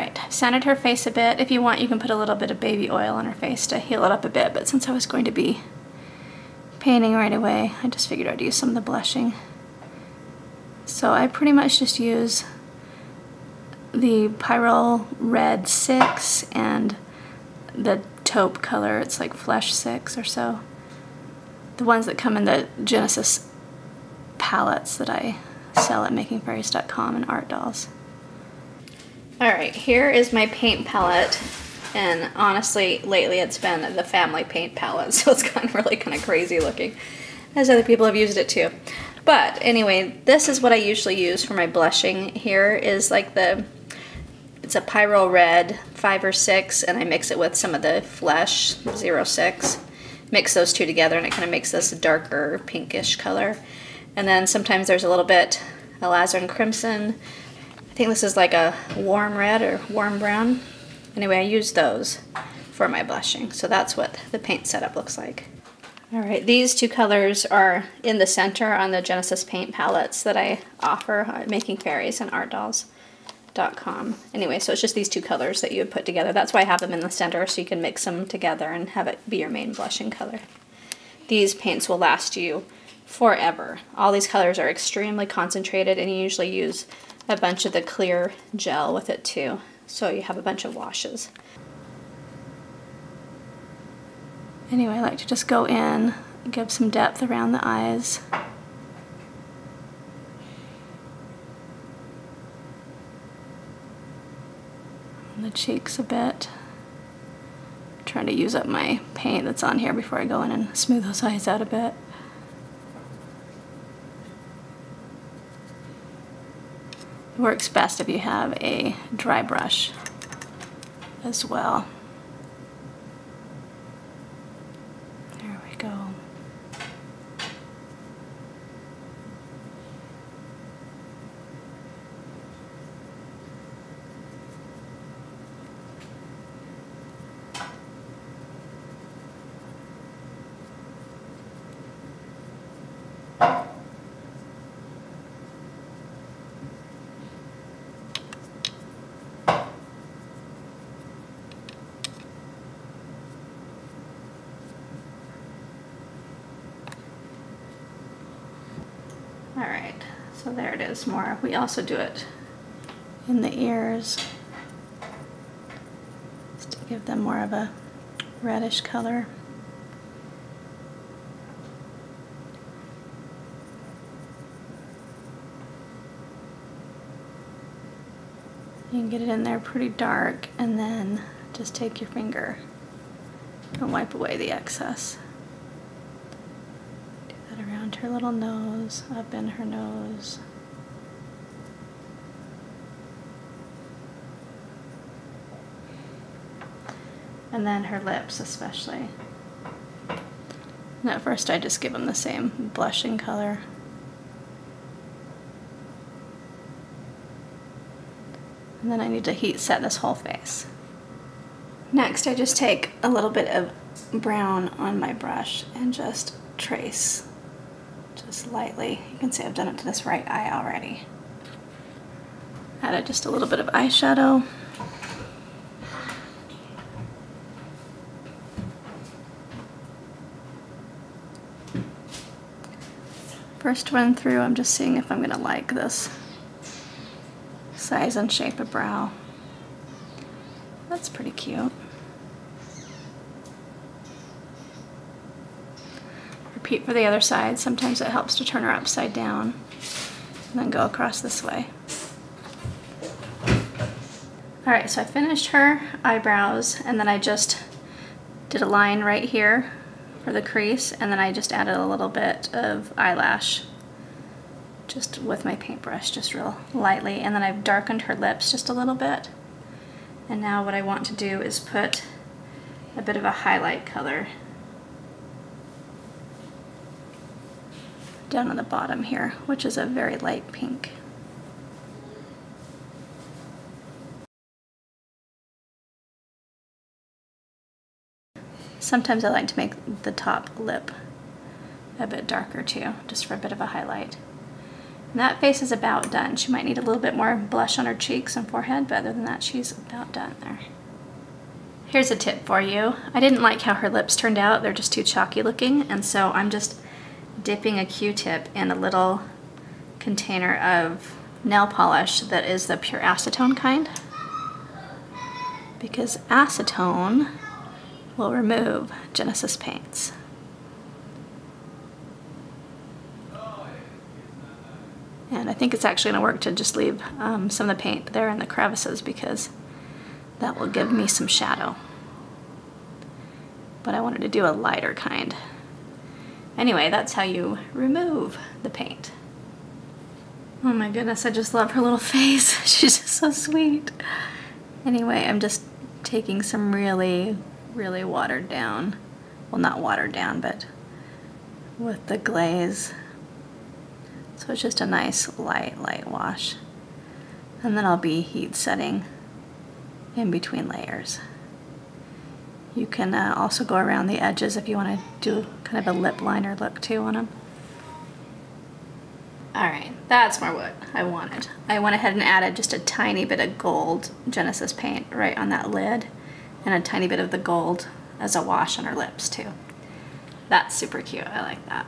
Alright, I've sanded her face a bit. If you want, you can put a little bit of baby oil on her face to heal it up a bit, but since I was going to be painting right away, I just figured I'd use some of the blushing. So I pretty much just use the Pyrrole Red 6 and the taupe color, it's like Flesh 6 or so. The ones that come in the Genesis palettes that I sell at makingfairies.com and Art Dolls. Alright, here is my paint palette, and honestly lately it's been the family paint palette, so it's gotten really kind of crazy looking, as other people have used it too. But anyway, this is what I usually use for my blushing. Here is like it's a Pyrrole Red 5 or 6, and I mix it with some of the Flesh 06. Mix those two together and it kind of makes this darker pinkish color. And then sometimes there's a little bit alizarin crimson. I think this is like a warm red or warm brown. Anyway, I use those for my blushing. So that's what the paint setup looks like. Alright, these two colors are in the center on the Genesis paint palettes that I offer at Making Fairies and ArtDolls.com. Anyway, so it's just these two colors that you would put together. That's why I have them in the center, so you can mix them together and have it be your main blushing color. These paints will last you forever. All these colors are extremely concentrated, and you usually use a bunch of the clear gel with it too, so you have a bunch of washes. Anyway, I like to just go in, give some depth around the eyes. On the cheeks a bit. I'm trying to use up my paint that's on here before I go in and smooth those eyes out a bit. It works best if you have a dry brush as well. There we go. Alright, so there it is more. We also do it in the ears, just to give them more of a reddish color. You can get it in there pretty dark, and then just take your finger and wipe away the excess. Around her little nose, up in her nose. And then her lips especially. And at first I just give them the same blushing color. And then I need to heat set this whole face. Next I just take a little bit of brown on my brush and just trace. Just lightly. You can see I've done it to this right eye already. Added just a little bit of eyeshadow. First run through, I'm just seeing if I'm going to like this size and shape of brow. That's pretty cute. Repeat for the other side. Sometimes it helps to turn her upside down and then go across this way. Alright, so I finished her eyebrows, and then I just did a line right here for the crease, and then I just added a little bit of eyelash just with my paintbrush, just real lightly, and then I've darkened her lips just a little bit. And now what I want to do is put a bit of a highlight color down on the bottom here, which is a very light pink. Sometimes I like to make the top lip a bit darker too, just for a bit of a highlight. And that face is about done. She might need a little bit more blush on her cheeks and forehead, but other than that, she's about done there. Here's a tip for you. I didn't like how her lips turned out. They're just too chalky looking, and so I'm just dipping a Q-tip in a little container of nail polish that is the pure acetone kind, because acetone will remove Genesis paints. And I think it's actually going to work to just leave some of the paint there in the crevices, because that will give me some shadow. But I wanted to do a lighter kind. Anyway, that's how you remove the paint. Oh my goodness, I just love her little face. She's just so sweet. Anyway, I'm just taking some really, really watered down, well, not watered down, but with the glaze. So it's just a nice light wash. And then I'll be heat setting in between layers. You can also go around the edges if you want to do kind of a lip liner look too on them. Alright, that's more what I wanted. I went ahead and added just a tiny bit of gold Genesis paint right on that lid, and a tiny bit of the gold as a wash on her lips too. That's super cute, I like that.